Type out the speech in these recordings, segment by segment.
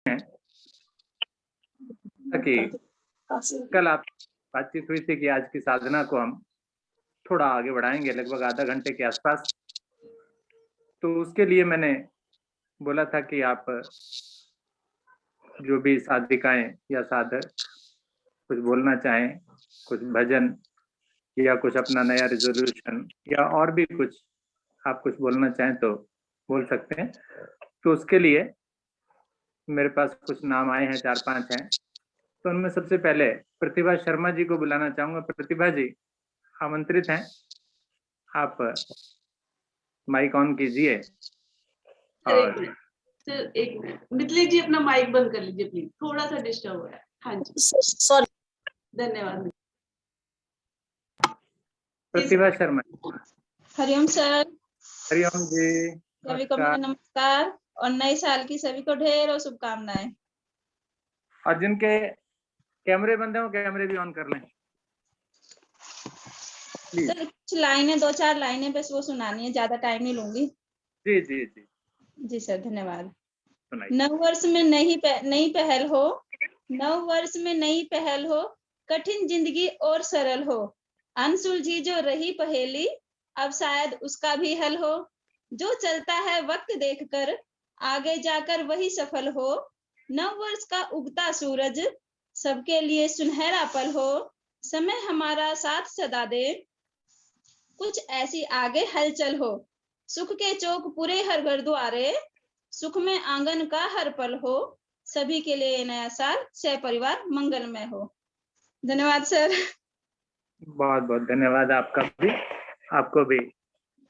हैं कि कल आप बातचीत हुई थी कि आज की साधना को हम थोड़ा आगे बढ़ाएंगे, लगभग आधा घंटे के आसपास। तो उसके लिए मैंने बोला था कि आप जो भी साधिकाएं या साधक कुछ बोलना चाहें, कुछ भजन या कुछ अपना नया रिजोल्यूशन या और भी कुछ आप कुछ बोलना चाहें तो बोल सकते हैं। तो उसके लिए मेरे पास कुछ नाम आए हैं, 4-5 हैं। तो उनमें सबसे पहले प्रतिभा शर्मा जी को बुलाना चाहूंगा। प्रतिभा जी आमंत्रित हैं, आप माइक ऑन कीजिए। और सर एक मिनट, मितली जी अपना माइक बंद कर लीजिए प्लीज, थोड़ा सा डिस्टर्ब हो रहा है। हाँ जी सॉरी। धन्यवाद। प्रतिभा शर्मा। हरिओम सर। हरिओम जी, सभी को मेरा नमस्कार। नमस्कार और नए साल की सभी को ढेरों शुभकामनाएं। और जिनके कैमरे बंद हैं वो कैमरे भी ऑन कर लें प्लीज। सर कुछ लाइनें, 2-4 लाइनें बस वो सुनानी है, ज्यादा टाइम नहीं लूंगी। जी जी जी जी सर, धन्यवाद। सुनाइए। नव वर्ष में नई पहल हो, नव वर्ष में नई पहल हो, कठिन जिंदगी और सरल हो, अनसुलझी जो रही पहेली अब शायद उसका भी हल हो, जो चलता है वक्त देखकर आगे जाकर वही सफल हो, नव वर्ष का उगता सूरज सबके लिए सुनहरा पल हो, समय हमारा साथ सदा दे, कुछ ऐसी आगे हलचल हो, सुख के चौक पूरे हर घर द्वारे, सुख में आंगन का हर पल हो, सभी के लिए नया साल सपरिवार मंगलमय हो। धन्यवाद सर। बहुत बहुत धन्यवाद आपका भी। आपको भी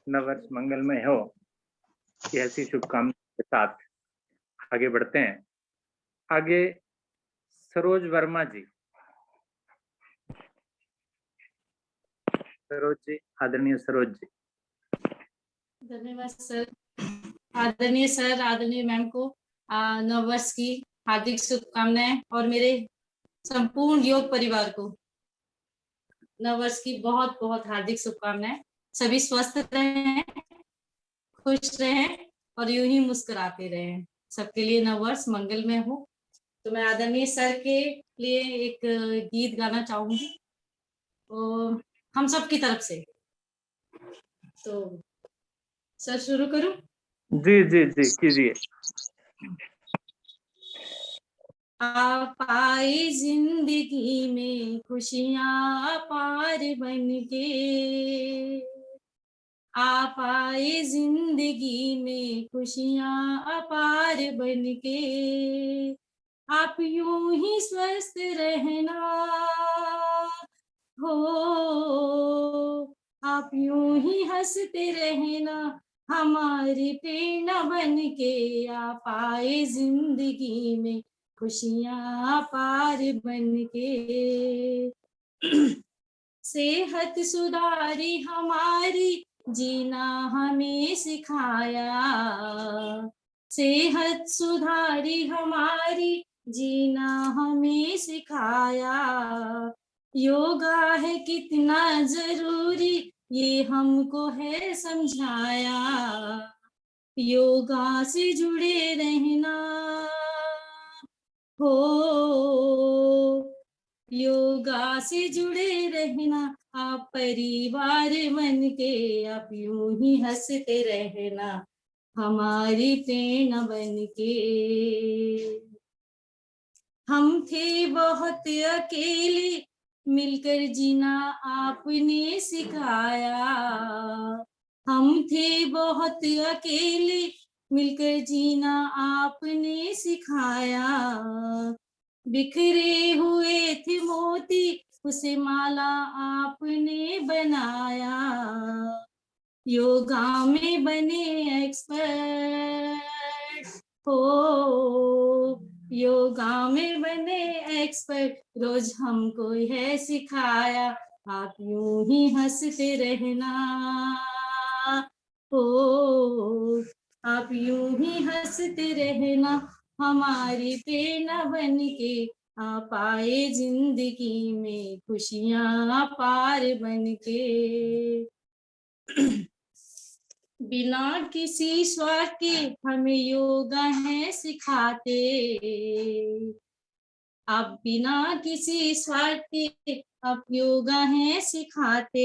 नववर्ष मंगलमय हो, ऐसी शुभकामनाओं के साथ आगे बढ़ते हैं। आगे सरोज वर्मा जी। सरोज जी, आदरणीय सरोज जी। धन्यवाद सर। आदरणीय सर, आदरणीय मैम को नववर्ष की हार्दिक शुभकामनाएं और मेरे संपूर्ण योग परिवार को नववर्ष की बहुत बहुत हार्दिक शुभकामनाएं। सभी स्वस्थ रहें, खुश रहें और यूं ही मुस्कुराते रहें। सबके लिए नववर्ष मंगलमय हो। तो मैं आदरणीय सर के लिए एक गीत गाना चाहूंगी, तो हम सब की तरफ से। तो सर शुरू करूं? जी जी जी कीजिए। आप आए जिंदगी में खुशियां पार बन के, आप आए जिंदगी में खुशियां अपार बन के, आप यूं ही स्वस्थ रहना हो, आप यूं ही हंसते रहना हमारी प्रेरणा बन के, आप आए जिंदगी में खुशियां पार बन के। सेहत सुधारी हमारी, जीना हमें सिखाया, सेहत सुधारी हमारी, जीना हमें सिखाया, योगा है कितना जरूरी ये हमको है समझाया, योगा से जुड़े रहना हो, योगा से जुड़े रहना आप परिवार मन के, आप यूं ही हंसते रहना हमारी प्रेरणा बन के। हम थे बहुत अकेले मिलकर जीना आपने सिखाया, हम थे बहुत अकेले मिलकर जीना आपने सिखाया, बिखरे हुए थे मोती उसे माला आपने बनाया, योगा में बने एक्सपर्ट हो, योगा में बने एक्सपर्ट, रोज हमको है सिखाया, आप यूं ही हंसते रहना हो, आप यूं ही हंसते रहना हमारी प्रेरणा बन के, आप आए जिंदगी में खुशियां पार बन के। बिना किसी स्वार्थ के हमें योगा है सिखाते, आप बिना किसी स्वार्थ के आप योगा है सिखाते,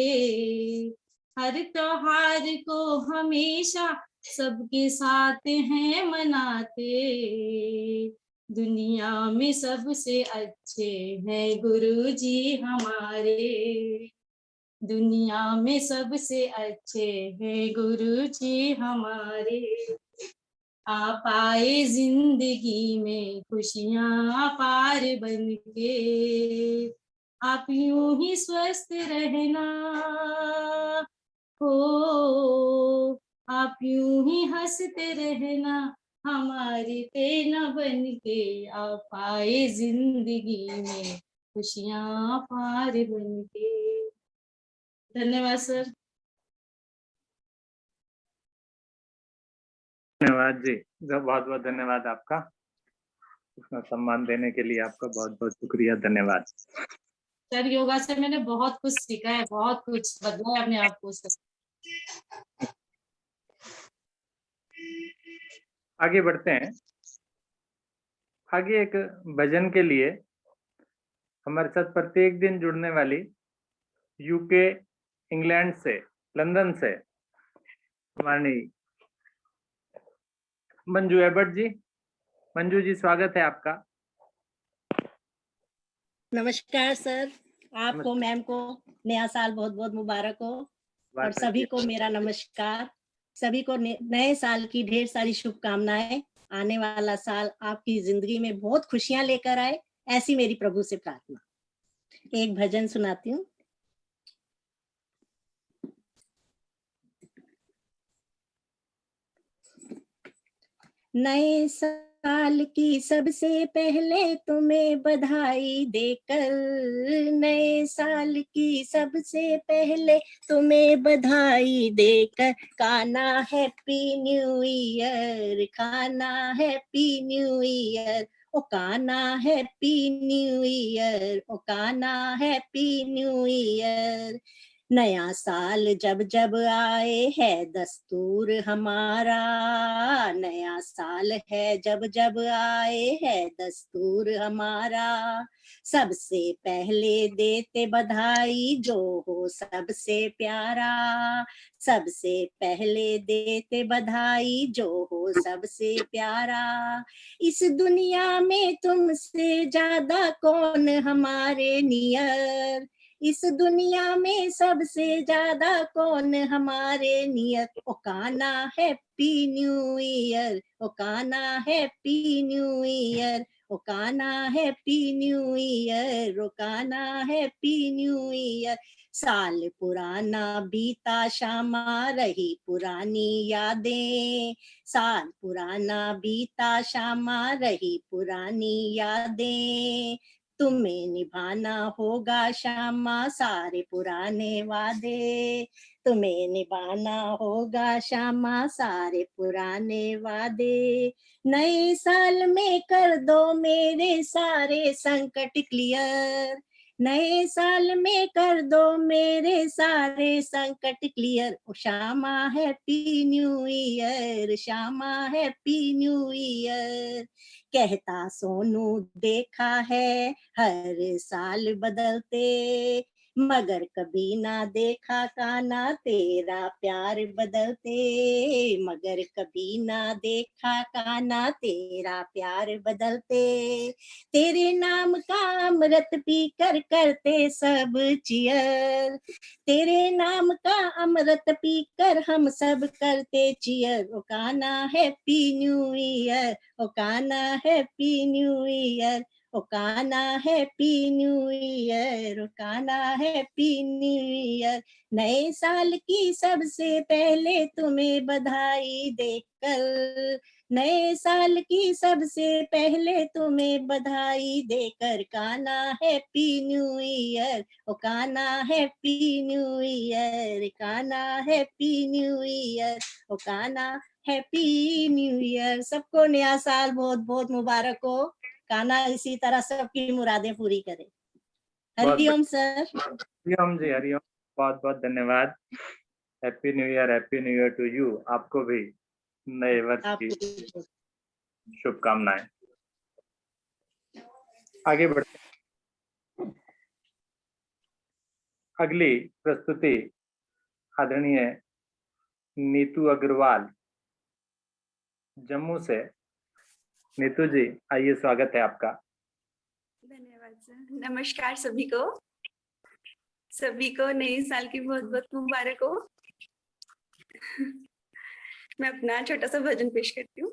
हर त्योहार को हमेशा सबके साथ हैं मनाते, दुनिया में सबसे अच्छे हैं गुरुजी हमारे, दुनिया में सबसे अच्छे हैं गुरुजी हमारे, आप आए जिंदगी में खुशियां पार बन के, आप यूं ही स्वस्थ रहना हो, आप यूं ही हंसते रहना हमारे तेना बन के, आप आए जिंदगी में खुशियां पार बन के। धन्यवाद सर। धन्यवाद जी, बहुत बहुत धन्यवाद आपका, इतना सम्मान देने के लिए आपका बहुत बहुत शुक्रिया, धन्यवाद। सर योगा से मैंने बहुत कुछ सीखा है, बहुत कुछ बदला है अपने आप को सर। आगे बढ़ते हैं। आगे एक भजन के लिए हमारे साथ प्रत्येक दिन जुड़ने वाली यूके, इंग्लैंड से, लंदन से हमारी मंजू एबर्ट जी। मंजू जी, स्वागत है आपका। नमस्कार सर, आपको मैम को नया साल बहुत बहुत मुबारक हो, और सभी को मेरा नमस्कार। सभी को नए साल की ढेर सारी शुभकामनाएं। आने वाला साल आपकी जिंदगी में बहुत खुशियां लेकर आए, ऐसी मेरी प्रभु से प्रार्थना। एक भजन सुनाती हूँ। नए साल की सबसे पहले तुम्हें बधाई देकर, नए साल की सबसे पहले तुम्हें बधाई देकर, काना हैप्पी न्यू ईयर, काना हैप्पी न्यू ईयर, ओ काना हैप्पी न्यू ईयर, ओ काना हैप्पी न्यू ईयर। नया साल जब जब आए है दस्तूर हमारा, नया साल है जब जब आए है दस्तूर हमारा, सबसे पहले देते बधाई जो हो सबसे प्यारा, सबसे पहले देते बधाई जो हो सबसे प्यारा। इस दुनिया में तुमसे ज्यादा कौन हमारे नियर, इस दुनिया में सबसे ज्यादा कौन हमारे नियर, ओ काना हैप्पी न्यू ईयर, ओ काना हैप्पी न्यू ईयर, ओ काना हैप्पी न्यू ईयर, ओ काना हैप्पी न्यू ईयर। साल पुराना बीता शामा रही पुरानी यादें, साल पुराना बीता शामा रही पुरानी यादें, तुम्हें निभाना होगा श्यामा सारे पुराने वादे, तुम्हें निभाना होगा श्यामा सारे पुराने वादे। नए साल में कर दो मेरे सारे संकट क्लियर, नए साल में कर दो मेरे सारे संकट क्लियर, ओ Shyama happy new year, Shyama happy new year. कहता सोनू देखा है हर साल बदलते, मगर कभी ना देखा काना तेरा प्यार बदलते, मगर कभी ना देखा काना तेरा प्यार बदलते। तेरे नाम का अमृत पी कर करते सब चीयर, तेरे नाम का अमृत पी कर हम सब करते चीयर, ओ काना हैप्पी न्यू ईयर, ओ काना हैप्पी न्यू ईयर, ओ काना हैप्पी न्यू ईयर, ओ काना हैप्पी न्यू ईयर। नए साल की सबसे पहले तुम्हें बधाई देकर, नए साल की सबसे पहले तुम्हें बधाई देकर, काना हैप्पी न्यू ईयर, ओ काना हैप्पी न्यू ईयर, काना हैप्पी न्यू ईयर, ओ काना हैप्पी न्यू ईयर। सबको नया साल बहुत बहुत मुबारक हो, काना इसी तरह सबकी मुरादें पूरी करे। हरिओम सर। हरिओम जी, हरिओम, बहुत बहुत धन्यवाद। Happy new year to you. आपको भी नए वर्ष की आपको शुभकामनाएं। आगे बढ़ते हैं। अगली प्रस्तुति आदरणीय नीतू अग्रवाल जम्मू से। नीतू जी आइए, स्वागत है आपका। धन्यवाद सर। नमस्कार सभी को नए साल की बहुत बहुत मुबारक हो। मैं अपना छोटा सा भजन पेश करती हूँ।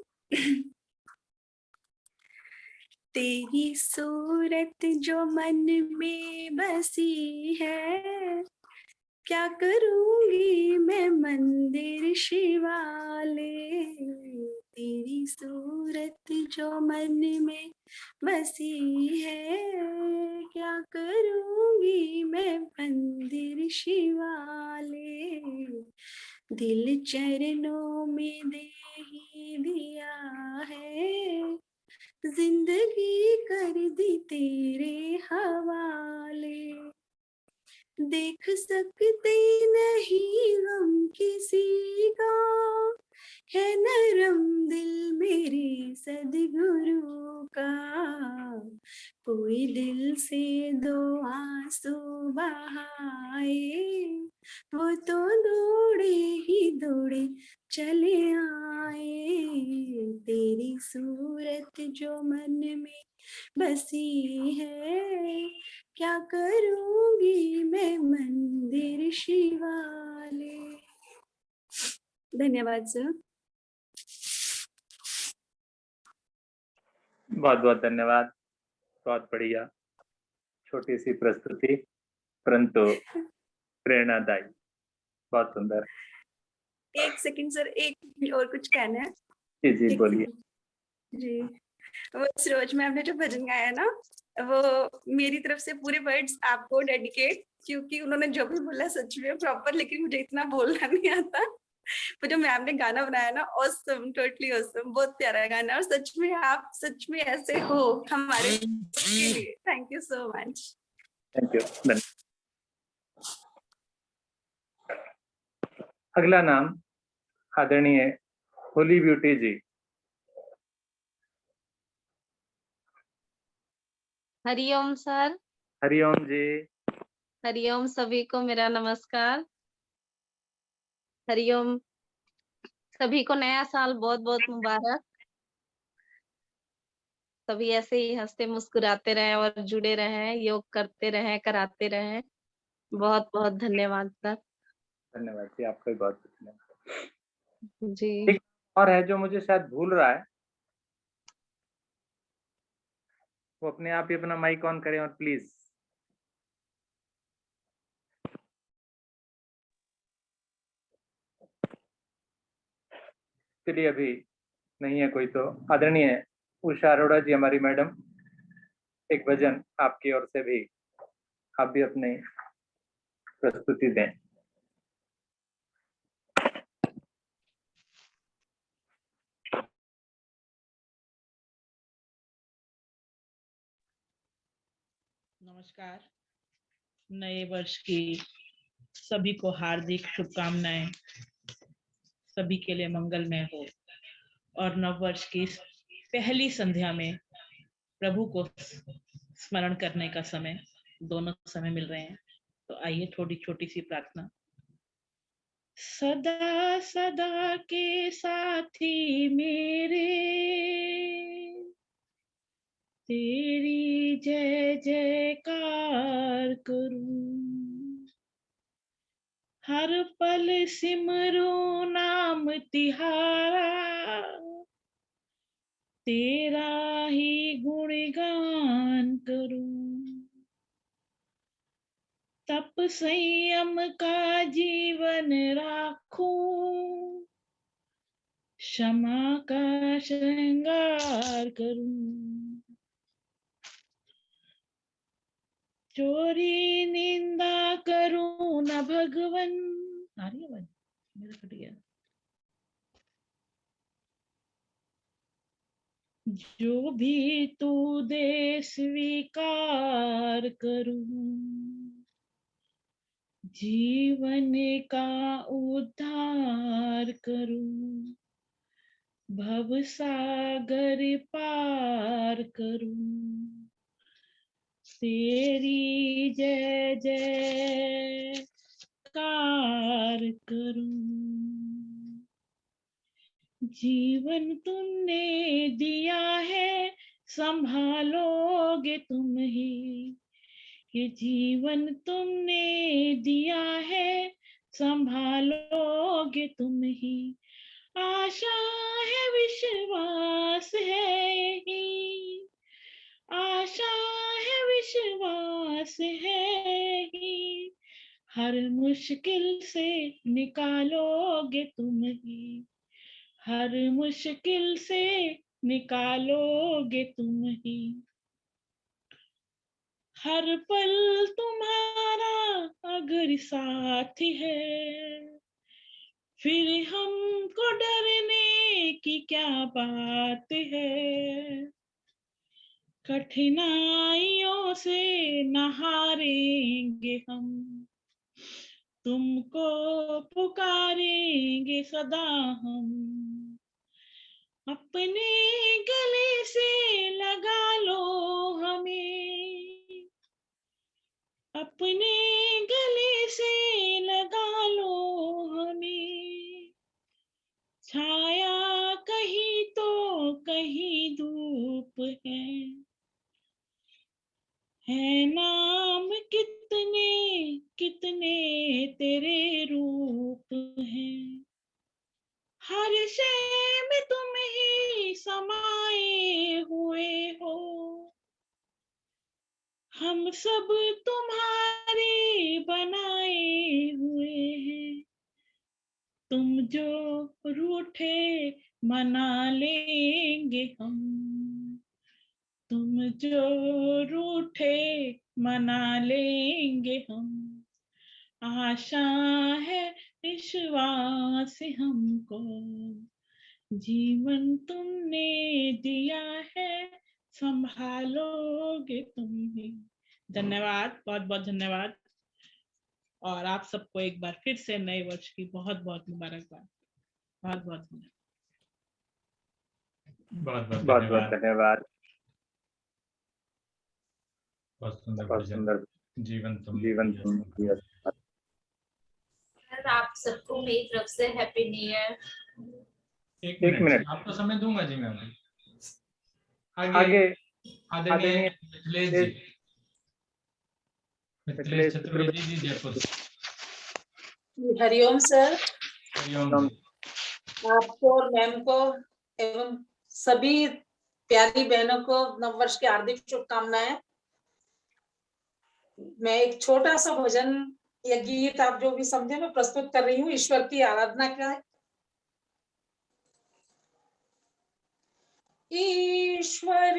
तेरी सूरत जो मन में बसी है, क्या करूंगी मैं मंदिर शिवाले। तेरी सूरत जो मन में बसी है, क्या करूंगी मैं मंदिर शिवाले। दिल चरणों में दे ही दिया है, जिंदगी कर दी तेरे हवाले। देख सकते नहीं हम किसी का, है नरम दिल मेरे सदगुरु का। कोई दिल से दो आंसू बहाए, वो तो दौड़े चले आए। तेरी सूरत जो मन में बसी है, क्या करूंगी मैं मंदिर शिवाले। धन्यवाद सर। बहुत बहुत धन्यवाद। बहुत बढ़िया, छोटी सी प्रस्तुति परंतु प्रेरणादायी। बहुत सुंदर। एक सेकंड सर, एक और कुछ कहना है। जी जी एक बोलिए। सेकंड। जी, वो सरोज मैम ने जो भजन गाया ना, वो मेरी तरफ से पूरे वर्ड्स आपको डेडिकेट, क्योंकि उन्होंने जो भी बोला सच में प्रॉपर, लेकिन मुझे इतना बोलना नहीं आता। वो जो मैम ने गाना बनाया ना, ऑसम, टोटली ऑसम, बहुत प्यारा गाना। और सच में आप सच में ऐसे हो हमारे लिए। Thank you so much. Thank you. अगला नाम आदरणीय होली ब्यूटी जी। हरिओम सर। हरिओम जी। हरिओम सभी को मेरा नमस्कार। हरिओम। सभी को नया साल बहुत बहुत मुबारक। सभी ऐसे ही हंसते मुस्कुराते रहें और जुड़े रहें, योग करते रहें, कराते रहें। बहुत बहुत धन्यवाद सर। धन्यवाद जी, आपका भी बहुत धन्यवाद। जी। एक और है जो मुझे शायद भूल रहा है, वो अपने आप ही अपना माइक ऑन करें और प्लीज। चलिए, अभी नहीं है कोई तो आदरणीय उषा अरोड़ा जी हमारी मैडम, एक भजन आपकी ओर से भी, आप भी अपनी प्रस्तुति दें। नमस्कार। नए वर्ष की सभी को हार्दिक शुभकामनाएं। सभी के लिए मंगलमय हो और नव वर्ष की पहली संध्या में प्रभु को स्मरण करने का समय, दोनों समय मिल रहे हैं। तो आइए थोड़ी छोटी सी प्रार्थना। सदा सदा के साथी मेरे, तेरी जय जयकार करूं। हर पल सिमरूं नाम तिहारा, तेरा ही गुणगान करूं। तप संयम का जीवन राखूं, क्षमा का श्रृंगार करूं। चोरी निंदा करूं न भगवन, आर्यवन मेरा फट गया। जो भी तू दे स्वीकार करूं, जीवन का उद्धार करूं, भव सागर पार करूं, तेरी जय जयकार करूं। जीवन तुमने दिया है, संभालोगे तुम ही। ये जीवन तुमने दिया है, संभालोगे तुम ही। आशा है, विश्वास है यही, आशा है, विश्वास है ही। हर मुश्किल से निकालोगे तुम ही, हर मुश्किल से निकालोगे तुम ही। हर पल तुम्हारा अगर साथ है, फिर हमको डरने की क्या बात है। कठिनाइयों से न हारेंगे हम, तुमको पुकारेंगे सदा हम। अपने गले से लगा लो हमें, अपने गले से लगा लो हमें। छाया कहीं तो कहीं धूप है नाम कितने कितने तेरे रूप हैं। हर शय में तुम ही समाये हुए हो, हम सब तुम्हारे बनाए हुए हैं। तुम जो रूठे मना लेंगे हम, तुम जो रूठे मना लेंगे हम। आशा है, विश्वास हमको, जीवन तुमने दिया है, संभालोगे तुम ही। धन्यवाद, बहुत बहुत धन्यवाद। और आप सबको एक बार फिर से नए वर्ष की बहुत बहुत मुबारकबाद। बहुत बहुत धन्यवाद। बहुत सुंदर बहुत भजन। सुंदर। जीवन जीवन तुम दिया। सर आप सबको मेरी तरफ से हैप्पी न्यू ईयर। एक मिनट आपको समय दूंगा जी मैं अभी। आगे आदरणीय मिथिलेश जी, मिथिलेश चतुर्वेदी जी जयपुर। हरिओम सर। हरिओम। आपको और मैम को एवं सभी प्यारी बहनों को नववर्ष की हार्दिक शुभकामनाएं। मैं एक छोटा सा भजन या गीत आप जो भी समझे मैं प्रस्तुत कर रही हूँ ईश्वर की आराधना का। ईश्वर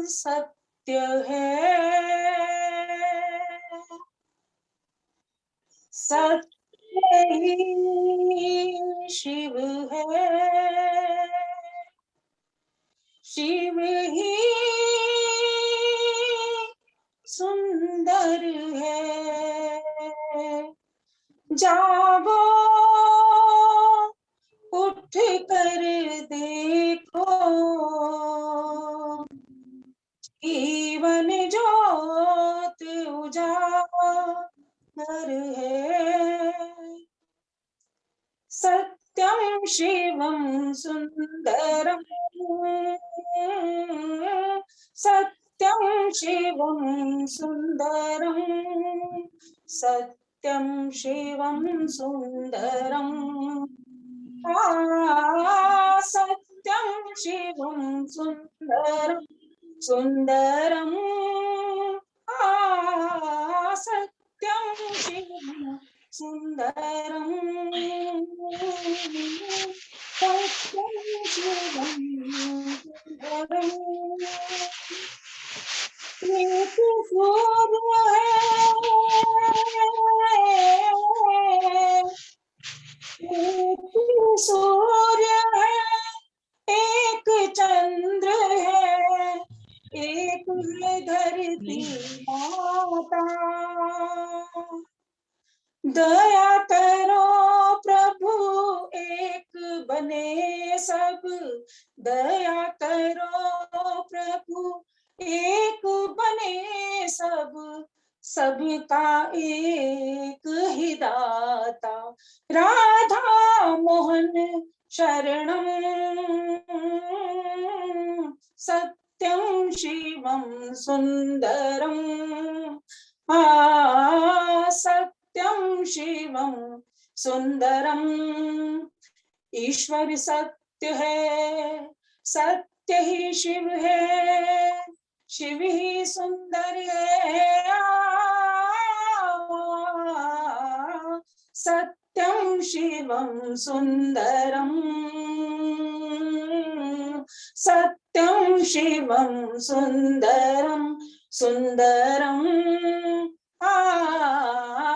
सत्य है, सत्य ही शिव है, शिव ही सुंदर है। जागो उठ कर देखो, जीवन ज्योत उजागर है। सत्यम शिवम सुंदरम, सत्यम शिवम सुंदरम, सत्यम शिवम सुंदरम। सत्यम शिवम सुंदरम, सुंदरम। सत्यम शिवम सुंदरम, सत्यम शिवम सुंदरम। एक सूर्य है, एक सूर्य है, एक चंद्र है, एक है धरती माता। दया करो प्रभु एक बने सब, दया करो प्रभु एक बने सब, सबका एक ही दाता राधा मोहन शरणम सत्यम शिवम सुंदरम सत्यम शिवम सुंदरम। ईश्वर सत्य है, सत्य ही शिव है, शिव ही सुंदर है। सत्यम शिवम सुंदरम, सत्यम शिवम सुंदरम, सुंदरम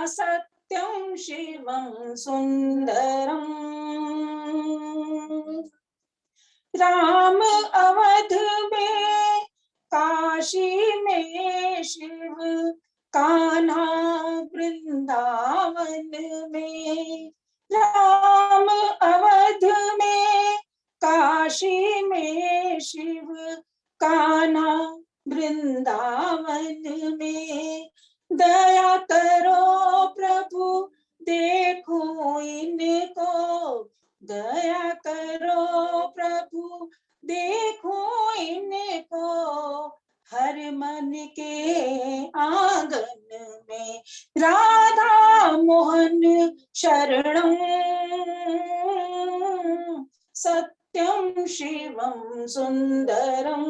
सत्यम शिवम सुंदरम। राम अवध में, काशी में शिव, कान्हा वृंदावन में। राम अवध में, काशी में शिव, कान्हा वृंदावन में। दया करो प्रभु देखो इनको, दया करो प्रभु देखो इनको, हर मन के आंगन में राधा मोहन शरणम सत्यम शिवम सुंदरम।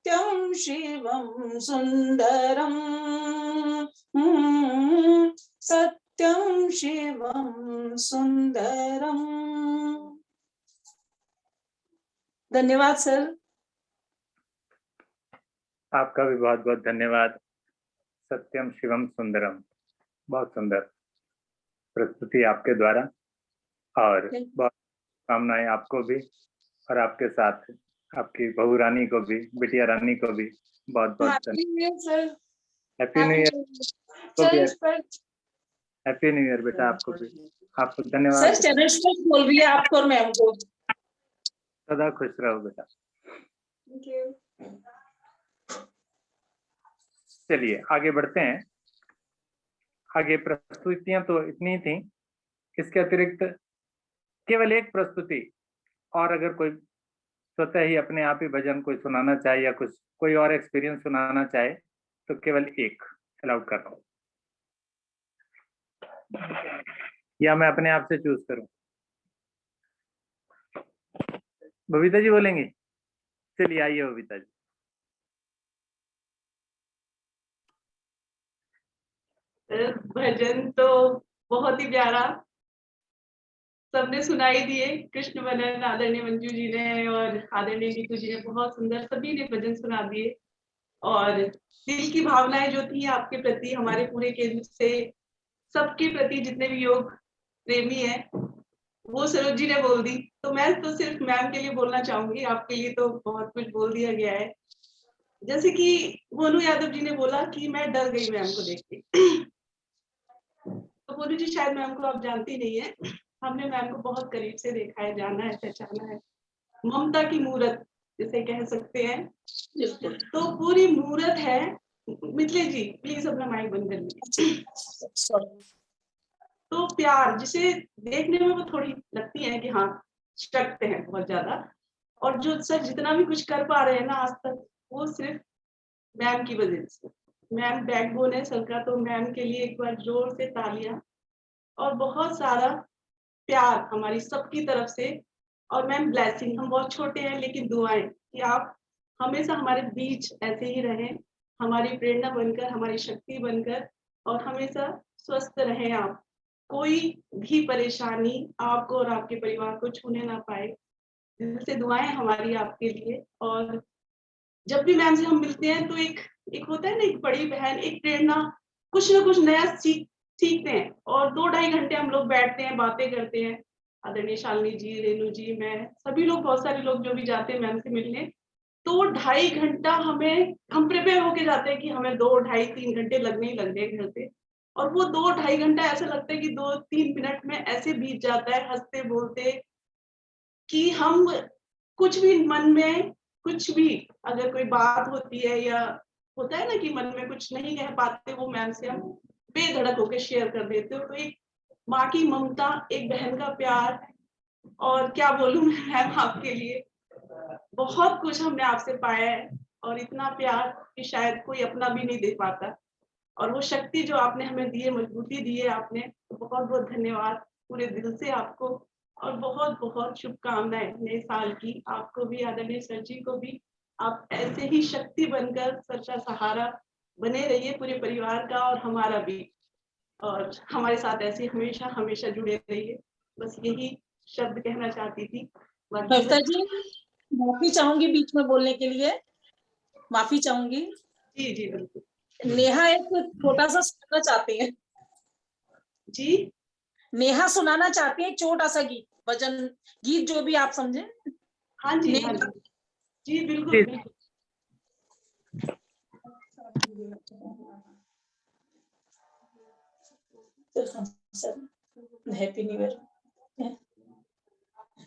सत्यम शिवम सुंदरम, सत्यम शिवम सुंदरम। धन्यवाद सर। आपका भी बहुत बहुत धन्यवाद। सत्यम शिवम सुंदरम, बहुत सुंदर प्रस्तुति आपके द्वारा, और बहुत कामनाएं आपको भी और आपके साथ आपकी बहू रानी को भी, बिटिया रानी को भी बहुत बहुत happy new year sir. Happy new year. Happy new year बेटा आपको भी। आपको धन्यवाद सर चरण स्पर्श बोल रही है आपको और मैम को। सदा खुश रहो बेटा। Thank you. चलिए आगे बढ़ते हैं। आगे प्रस्तुतियां तो इतनी थी, इसके अतिरिक्त केवल एक प्रस्तुति और अगर कोई स्वतः ही अपने आप ही भजन कोई सुनाना चाहे या कुछ कोई और एक्सपीरियंस सुनाना चाहे तो केवल एक अलाउड कर रहा हूं, या मैं अपने आप से चूज करूं। बबीता जी बोलेंगी? चलिए आइए बबीता जी। भजन तो बहुत ही प्यारा सबने सुनाई दिए। कृष्ण वनन आदरणीय मंजू जी ने और आदरणीय नीतू जी ने बहुत सुंदर सभी ने भजन सुना दिए, और दिल की भावनाएं जो थी आपके प्रति, हमारे पूरे केंद्र से सबके प्रति जितने भी योग प्रेमी है वो सरोज जी ने बोल दी। तो मैं तो सिर्फ मैम के लिए बोलना चाहूंगी, आपके लिए तो बहुत कुछ बोल दिया गया है। जैसे कि मोनू यादव जी ने बोला कि मैं डर गई मैम को देख के। तो मोनू जी शायद मैम को आप जानती नहीं है, हमने मैम को बहुत करीब से देखा है, जाना है, पहचाना है। ममता की मूरत जिसे कह सकते हैं, तो पूरी मूरत है। मिथिलेश जी प्लीज अपना माइक बंद कर लीजिए। तो प्यार जिसे देखने में वो थोड़ी लगती है कि हाँ स्ट्रक्ट है बहुत ज्यादा, और जो सर जितना भी कुछ कर पा रहे हैं ना आज तक वो सिर्फ मैम की वजह से। मैम बैकबोन है सर का, तो मैम के लिए एक बार जोर से तालियां और बहुत सारा प्यार हमारी सबकी तरफ से। और मैम ब्लेसिंग, हम बहुत छोटे हैं लेकिन दुआएं कि आप हमेशा हमारे बीच ऐसे ही रहें, हमारी प्रेरणा बनकर, हमारी शक्ति बनकर, और हमेशा स्वस्थ रहें आप। कोई भी परेशानी आपको और आपके परिवार को छूने ना पाए, दिल से दुआएं हमारी आपके लिए। और जब भी मैम से हम मिलते हैं तो एक होता है ना, एक बड़ी बहन, एक प्रेरणा, कुछ ना कुछ नया सीखते हैं। और 2-2.5 घंटे हम लोग बैठते हैं, बातें करते हैं। आदरणीय शालिनी जी, रेणु जी, मैं, सभी लोग, बहुत सारे लोग जो भी जाते हैं मैम से मिलने, तो 2.5 घंटा हम प्रिपेयर होके जाते हैं कि हमें 2, 2.5, 3 घंटे लगने ही लगने हैं घर पे, और वो 2, 2.5 घंटा ऐसा लगता है कि 2-3 मिनट में ऐसे बीत जाता है हंसते बोलते, कि हम कुछ भी मन में कुछ भी अगर कोई बात होती है या होता है ना कि मन में कुछ नहीं कह पाते, वो मैम से हम बेधड़क होकर शेयर कर देते हो। तो एक माँ की ममता, एक बहन का प्यार, और क्या बोलूं मैं मैम आपके लिए, बहुत कुछ हमने आपसे पाया है, और इतना प्यार कि शायद कोई अपना भी नहीं दे पाता। और वो शक्ति जो आपने हमें दी है, मजबूती दी है आपने, तो बहुत बहुत धन्यवाद पूरे दिल से आपको, और बहुत बहुत शुभकामनाएं नए साल की आपको भी, आदरणीय सर जी को भी। आप ऐसे ही शक्ति बनकर सबका सहारा बने रहिए पूरे परिवार का और हमारा भी, और हमारे साथ ऐसे हमेशा हमेशा जुड़े रहिए। बस यही शब्द कहना चाहती थी। कविता जी, माफी चाहूंगी बीच में बोलने के लिए, माफी चाहूंगी। जी जी बिल्कुल। नेहा एक छोटा सा सुनाना चाहती है जी। नेहा सुनाना चाहती है छोटा सा गीत, भजन गीत, जो भी आप समझे। हाँ जी हाँ जी जी बिल्कुल बिल्कुल। Happy new year.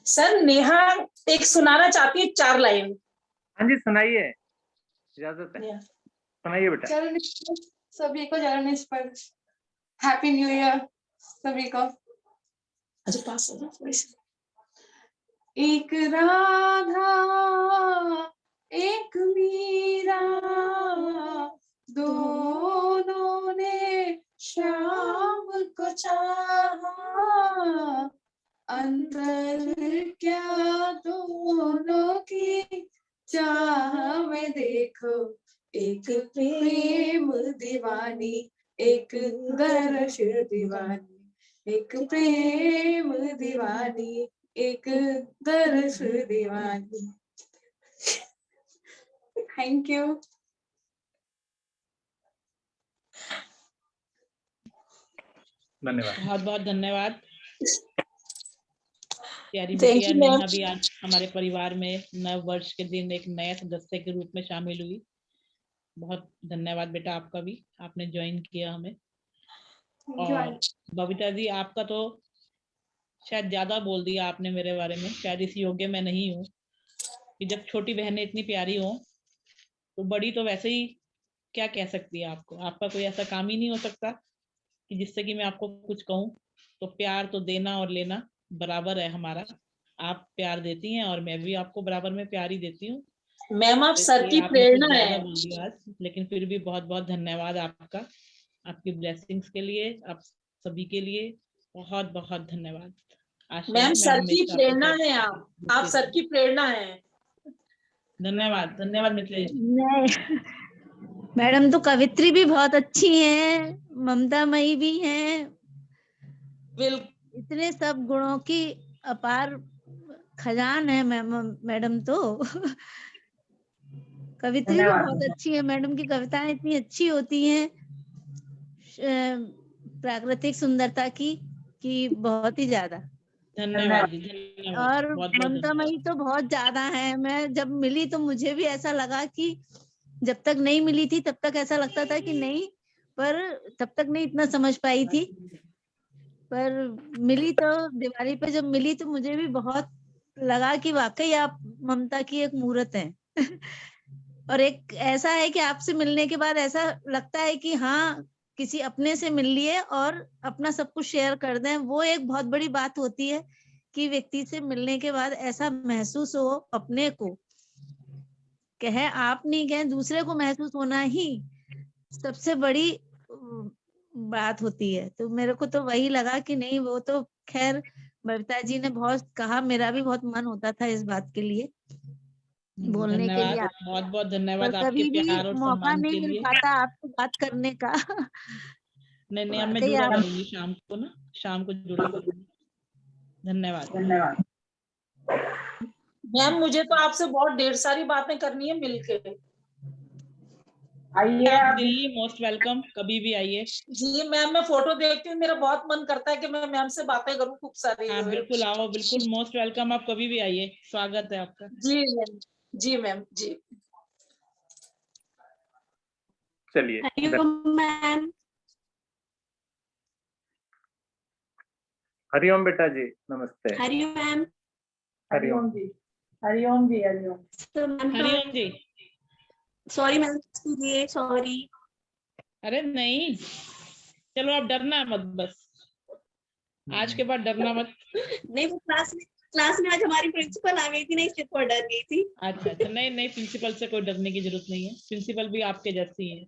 Sir Neha एक सुनाना चाहती है 4 लाइन। हाँ जी सुनाइए, इजाजत है, सुनाइए बेटा। चरण सभी को चरण पर हैप्पी न्यू ईयर सभी को। अच्छा पास हो जाओ। एक राधा एक मीरा दोनों ने श्याम को चाहा, अंतर क्या दोनों की चाह में देखो, एक प्रेम दीवानी एक दर्श दीवानी, एक प्रेम दीवानी एक दर्श दीवानी। Thank you. धन्यवाद, बहुत बहुत धन्यवाद। प्यारी बिटिया नेहा भी आज हमारे परिवार में नव वर्ष के दिन एक नए सदस्य के रूप में शामिल हुई। बहुत धन्यवाद बेटा आपका भी, आपने ज्वाइन किया हमें। और बबीता जी आपका तो शायद ज्यादा बोल दिया आपने मेरे बारे में, शायद इस योग्य मैं नहीं हूँ कि जब छोटी बहनें इतनी प्यारी हो तो बड़ी तो वैसे ही क्या कह सकती है आपको। आपका कोई ऐसा काम ही नहीं हो सकता कि जिससे कि मैं आपको कुछ कहूँ। तो प्यार तो देना और लेना बराबर है हमारा। आप प्यार देती हैं और मैं भी आपको बराबर में प्यार ही देती हूँ। मैम आप सर की प्रेरणा है। बोल दिया आज, लेकिन फिर भी बहुत बहुत धन्यवाद आपका, आपकी ब्लेसिंग्स के लिए, आप सभी के लिए बहुत बहुत धन्यवाद। मैम सर की प्रेरणा है, आप सर की प्रेरणा है। धन्यवाद धन्यवाद मित्रेश। मैडम तो कवित्री भी बहुत अच्छी हैं, ममतामयी भी हैं, इतने सब गुणों की अपार खजान है मैडम तो। कवित्री भी बहुत अच्छी है, मैडम की कविताएं इतनी अच्छी होती हैं, प्राकृतिक सुंदरता की बहुत ही ज्यादा। धन्यवाद। और ममतामयी तो बहुत ज्यादा है। मैं जब मिली तो मुझे भी ऐसा लगा कि जब तक नहीं मिली थी तब तक ऐसा लगता था कि नहीं, पर तब तक नहीं इतना समझ पाई थी, पर मिली तो दिवाली पे जब मिली तो मुझे भी बहुत लगा कि वाकई आप ममता की एक मूर्त हैं। और एक ऐसा है कि आपसे मिलने के बाद ऐसा लगता है कि हाँ किसी अपने से मिल लिए और अपना सब कुछ शेयर कर दें। वो एक बहुत बड़ी बात होती है कि व्यक्ति से मिलने के बाद ऐसा महसूस हो अपने को, कहे आप नहीं कहें दूसरे को महसूस होना ही सबसे बड़ी बात होती है। तो मेरे को तो वही लगा कि नहीं, वो तो खैर बबीता जी ने बहुत कहा, मेरा भी बहुत मन होता था इस बात के लिए बोलने के लिए। बहुत बहुत धन्यवाद आपके प्यार और मौका नहीं मिल पाता आपसे बात करने का। नहीं अब मैं जुड़ा करूंगी शाम को ना, शाम को जुड़ा करूंगी। धन्यवाद। मैम मुझे तो आपसे बहुत ढेर सारी बातें करनी है मिलके। आइए आप दिल्ली, मोस्ट वेलकम, कभी भी आइए। जी मैम, मैं फोटो देखती हूँ, मेरा बहुत मन करता है कि मैं मैम से बातें करूँ खूब सारी। हाँ बिल्कुल आओ, बिल्कुल मोस्ट वेलकम, आप कभी भी आइए, स्वागत है आपका। जी मैम, जी मैम जी। चलिए मैम। हरिओम बेटा जी, नमस्ते। हरिओम मैम। हरिओम जी। हरिओम जी। हरिओम। हरिओम जी। Sorry ma'am, sorry. अरे नहीं, चलो आप डरना मत, बस आज के बाद डरना मत। नहीं, वो क्लास में आज हमारी प्रिंसिपल आ गई थी ना, इसलिए थोड़ा डर गई थी। अच्छा अच्छा, नहीं नहीं, प्रिंसिपल से कोई डरने की जरूरत नहीं है, प्रिंसिपल भी आपके जैसी है।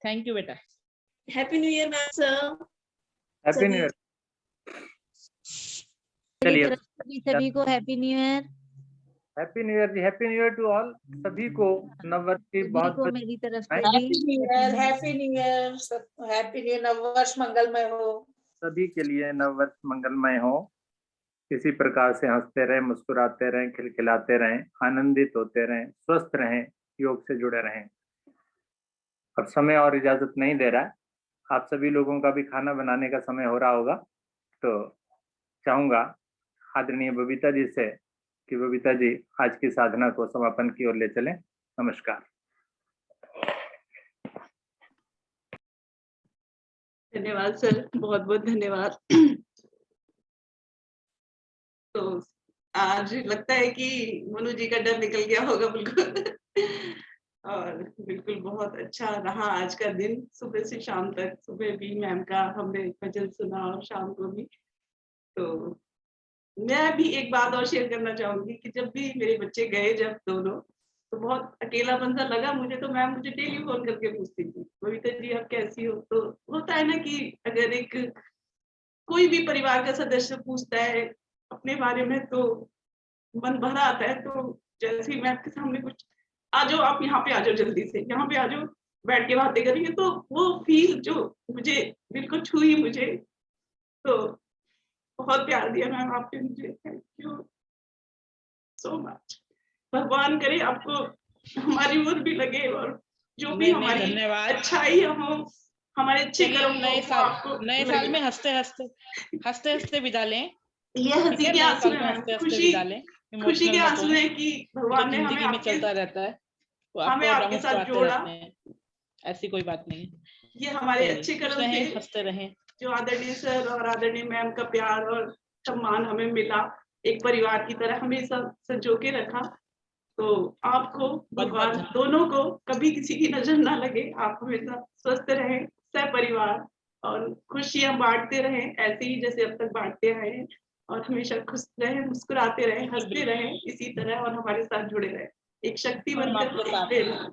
थैंक यू बेटा। Happy new year ma'am sir. Happy new year. चलिए सभी को happy new year. Happy new year जी, happy new year to all. सभी को नववर्ष की बहुत बहुत मेरी तरफ से happy new year. Happy new year. Happy new नववर्ष मंगलमय हो। सभी के लिए नववर्ष मंगलमय हो। इसी प्रकार से हंसते रहें, मुस्कुराते रहें, खिलखिलाते रहें, आनंदित होते रहें, स्वस्थ रहें, योग से जुड़े रहें। अब समय और इजाजत नहीं दे रहा है, आप सभी लोगों का भी खाना बनाने का समय हो रहा होगा, तो चाहूंगा आदरणीय बबीता जी से कि बबीता जी आज की साधना को समापन की ओर ले चलें। नमस्कार। धन्यवाद सर, बहुत बहुत धन्यवाद। तो आज लगता है कि मनु जी का डर निकल गया होगा बिल्कुल। और बिल्कुल बहुत अच्छा रहा आज का दिन, सुबह से शाम तक। सुबह भी मैम का हमने भजन सुना और शाम को भी। तो मैं भी एक बात और शेयर करना चाहूंगी कि जब भी मेरे बच्चे गए जब दोनों, तो बहुत अकेलापन सा लगा मुझे। तो मैम मुझे डेली फोन करके पूछती थी, बबीता जी आप कैसी हो। तो होता है ना कि अगर एक कोई भी परिवार का सदस्य पूछता है अपने बारे में तो मन भरा आता है। तो जैसे ही मैं आपके सामने कुछ, आ जाओ आप यहाँ पे, आ जाओ जल्दी से, यहाँ पे आ जाओ, बैठ के बातें करेंगे, तो वो फील जो मुझे दिल को छुई मुझे। तो बहुत प्यार दिया मैम आपने मुझे, थैंक यू सो मच। भगवान करे आपको हमारी ओर भी लगे, और जो भी हमारी धन्यवाद। अच्छाई हो, हमारे अच्छे कर्म नए हो, साल, आपको नए साल में हंसते हंसते विदा लें। ये हंसी के आंसू है मैम, खुशी के आंसू है कि भगवान ने हमें जिंदगी में आपके चलता रहता है, तो हमें आपके साथ जोड़ा। ऐसी कोई बात नहीं है। ये हमारे अच्छे कर्म थे, हंसते रहें। जो आदरणीय सर और आदरणीय मैम का प्यार और सम्मान हमें मिला, एक परिवार की तरह हमेशा संजो के रखा। तो आपको भगवान दोनों को कभी किसी की नजर ना लगे, आप हमेशा स्वस्थ रहें, सपरिवार, और खुशियां बांटते रहें ऐसे ही जैसे अब तक बांटते आए हैं। और हमेशा खुश रहें, मुस्कुराते रहें, हंसते रहें इसी तरह, और हमारे साथ जुड़े रहें, एक शक्ति बनकर।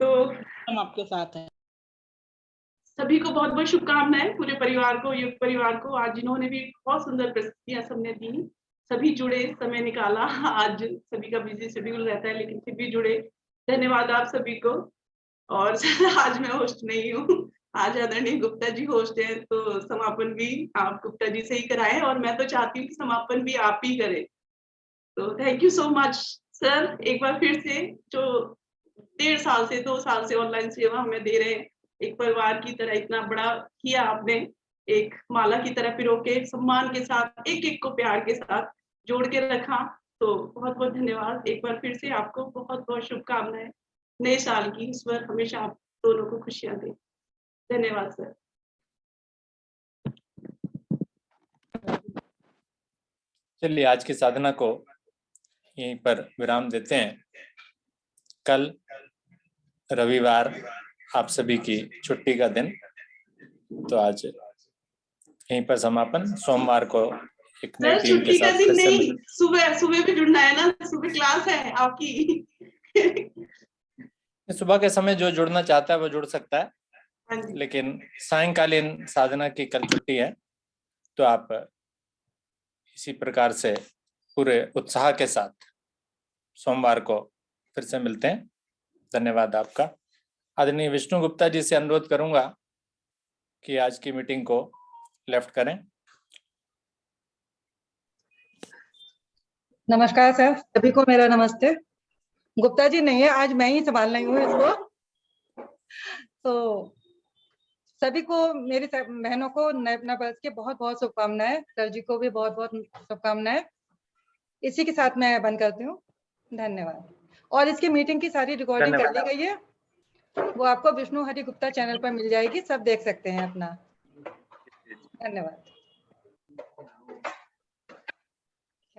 तो हम आपके साथ हैं। सभी को बहुत बहुत शुभकामनाएं, पूरे परिवार को, युग परिवार को। आज इन्होंने भी बहुत सुंदर प्रस्तुतियां सबने दी, सभी जुड़े, समय निकाला। आज सभी का बिजी शेड्यूल रहता है, लेकिन फिर भी जुड़े। धन्यवाद आप सभी को। और आज मैं होस्ट नहीं हूँ, आज आदरणीय गुप्ता जी होस्ट है, तो समापन भी आप गुप्ता जी से ही कराएं, और मैं तो चाहती हूँ कि समापन भी आप ही करें। तो thank you so much sir, एक बार फिर से, जो 1.5 साल से 2 साल से ऑनलाइन सेवा हमें दे रहे हैं, एक परिवार की तरह इतना बड़ा किया आपने, एक माला की तरह पिरो के सम्मान के साथ एक एक को प्यार के साथ जोड़ के रखा। तो बहुत बहुत धन्यवाद एक बार फिर से, आपको बहुत बहुत शुभकामनाएं नए साल की। ईश्वर हमेशा आप दोनों को खुशियां दे। धन्यवाद सर। चलिए आज की साधना को यहीं पर विराम देते हैं। कल रविवार आप सभी की छुट्टी का दिन, तो आज यहीं पर समापन। सोमवार को एक नई टीम के साथ फिर से नहीं, सुबह भी जुड़ना है ना, सुबह क्लास है आपकी। सुबह के समय जो जुड़ना चाहता है वो जुड़ सकता है, लेकिन सायंकालीन साधना की कल छुट्टी है, तो आप इसी प्रकार से पूरे उत्साह के साथ सोमवार को फिर से मिलते हैं। धन्यवाद आपका। आदरणीय विष्णु गुप्ता जी से अनुरोध करूंगा कि आज की मीटिंग को लेफ्ट करें। नमस्कार सर, सभी को मेरा नमस्ते। गुप्ता जी नहीं है, आज मैं ही संभाल रही हूँ इसको। तो सभी को, मेरी बहनों को नए वर्ष के बहुत बहुत शुभकामनाएं। सर जी को भी बहुत बहुत शुभकामनाएं। इसी के साथ मैं बंद करती हूँ। धन्यवाद। और इसकी मीटिंग की सारी रिकॉर्डिंग कर ली गई है, वो आपको विष्णु हरि गुप्ता चैनल पर मिल जाएगी, सब देख सकते हैं अपना। धन्यवाद।